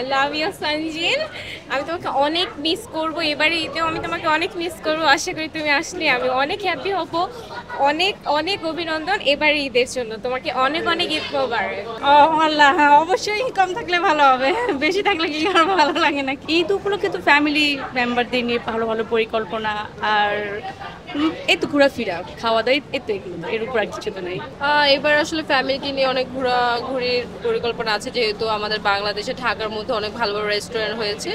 I love you Sanjin. আমি তোমাকে অনেক মিস করব, এবারে ঈদেও আমি তোমাকে অনেক মিস করব। আশা করি তুমি আসলে আমি অনেক হ্যাপি হব। অনেক অনেক অভিনন্দন এবারে ঈদের জন্য, তোমাকে অনেক অনেক ঈদ মোবারক। ও আল্লাহ, হ্যাঁ, অবশ্যই কম থাকলে ভালো হবে। বেশি থাকলে কি আর ভালো লাগে নাকি? ঈদ উপলক্ষে তো ফ্যামিলি মেম্বারদের নিয়ে ভালো ভালো পরিকল্পনা, আর এই তো ঘোরাফেরা, খাওয়া দাওয়া, এই তো এগুলো, এর উপর আর কিছু তো নেই। এবার আসলে ফ্যামিলিকে নিয়ে অনেক ঘোরাঘুরির পরিকল্পনা আছে, যেহেতু আমাদের বাংলাদেশে ঢাকার মধ্যে অনেক ভালো ভালো রেস্টুরেন্ট হয়েছে।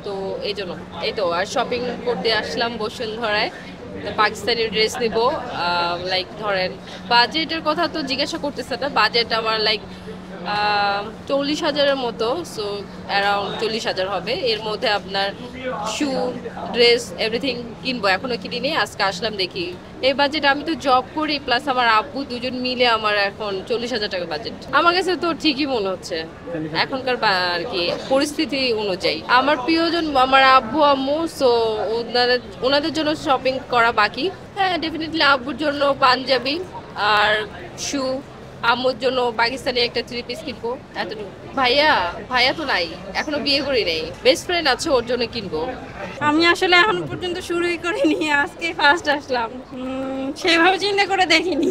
তো এই জন্য এই তো আর শপিং করতে আসলাম বসুন্ধরায়। তো পাকিস্তানি ড্রেস নিব। লাইক ধরেন বাজেটের কথা তো জিজ্ঞাসা করতেছে না, বাজেট আমার লাইক 40,000-এর মতো। সো অ্যারাউন্ড 40,000 হবে। এর মধ্যে আপনার শু, ড্রেস, এভরিথিং কিনবো। এখনো কিনিনি, আজকে আসলাম দেখি এই বাজেট। আমি তো জব করি, প্লাস আমার আব্বু, দুজন মিলে আমার এখন 40,000 টাকা বাজেট। আমার কাছে তো ঠিকই মনে হচ্ছে এখনকার আর কি পরিস্থিতি অনুযায়ী। আমার প্রিয়জন আমার আব্বু আম্মু, সো ওনাদের জন্য শপিং করা বাকি। হ্যাঁ, ডেফিনেটলি আব্বুর জন্য পাঞ্জাবি আর শু, আম্মুর জন্য পাকিস্তানি একটা 3 পিস কিনবো, এতটুকু। ভাইয়া ভাইয়া তো নাই, এখনো বিয়ে করি নাই। বেস্ট ফ্রেন্ড আছে, ওর জন্য কিনবো। আমি আসলে এখন পর্যন্ত শুরুই করিনি, আজকে ফার্স্ট আসলাম। সেভাবে চিন্তা করে দেখিনি।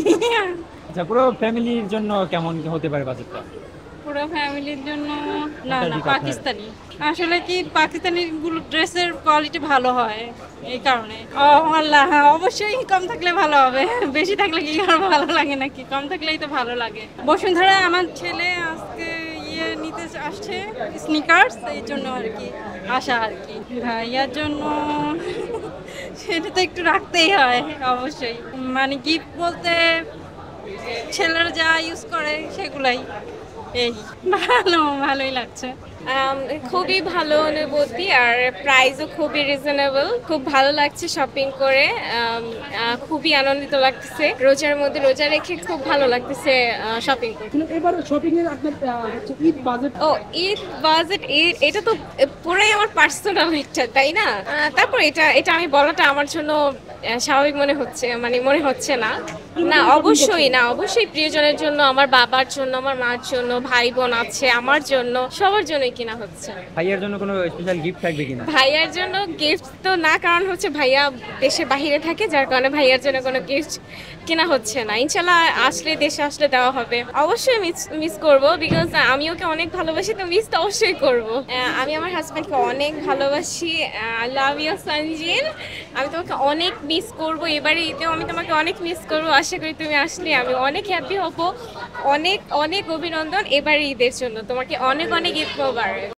আচ্ছা, পুরো ফ্যামিলির জন্য কেমন হতে পারে বাজেটটা? পুরো ফ্যামিলির জন্য না কোনটার না, দিকে আপনার? পাকিস্তানি। আসলে কি পাকিস্তানি গুলো ড্রেসের কোয়ালিটি ভালো হয়, এই কারণে। ও আল্লাহ, হ্যাঁ, অবশ্যই কম থাকলে ভালো হবে। বেশি থাকলে কি আর ভালো লাগে নাকি? কম থাকলেই তো ভালো লাগে। বসুন্ধরায় আমার ছেলে আজকে নিতে আসছে স্নিকার্স, এই জন্য আর কি আসা আর কি। ভাইয়ার জন্য সেটা তো একটু রাখতেই হয় অবশ্যই। মানে গিফট বলতে ছেলেরা যা ইউজ করে সেগুলাই। এই ভালোই লাগছে। খুবই ভালো অনুভূতি, আর প্রাইসও খুবই রিজনেবল। খুব ভালো লাগছে শপিং করে। খুবই আনন্দিত লাগতেছে। রোজার মধ্যে রোজা রেখে খুব ভালো লাগতেছে শপিং করতে। এবার শপিং এর আপনার হচ্ছে ঈদ বাজেট ও ঈদ বাজেট, এটা তো পুরাই আমার পার্সোনাল একটা, তাই না? তারপর এটা এটা আমি বলাটা আমার জন্য স্বাভাবিক মনে হচ্ছে না। না অবশ্যই না, অবশ্যই প্রিয়জনের জন্য, আমার বাবার জন্য, আমার মার জন্য, ভাই বোন আছে আমার জন্য, সবার জন্যই কিনা হচ্ছে। ভাইয়ার জন্য কোনো স্পেশাল গিফট থাকবে কিনা? ভাইয়ার জন্য গিফট তো না, কারণ হচ্ছে ভাইয়া দেশে বাহিরে থাকে, যার কারণে ভাইয়ার জন্য কোনো গিফট কেনা হচ্ছে না। ইনশাল্লাহ আসলে, দেশে আসলে দেওয়া হবে। অবশ্যই মিস করব, বিকজ আমি ওকে অনেক ভালোবাসি, তো মিস তো অবশ্যই করব। আমি আমার হাজব্যান্ডকে অনেক ভালোবাসি। I love you Sanjin. আমি তোমাকে অনেক মিস করব, এবারে ঈদেও আমি তোমাকে অনেক মিস করব। আশা করি তুমি আসলে আমি অনেক হ্যাপি হব। অনেক অনেক অভিনন্দন এবারে ঈদের জন্য, তোমাকে অনেক অনেক ঈদ মোবারক।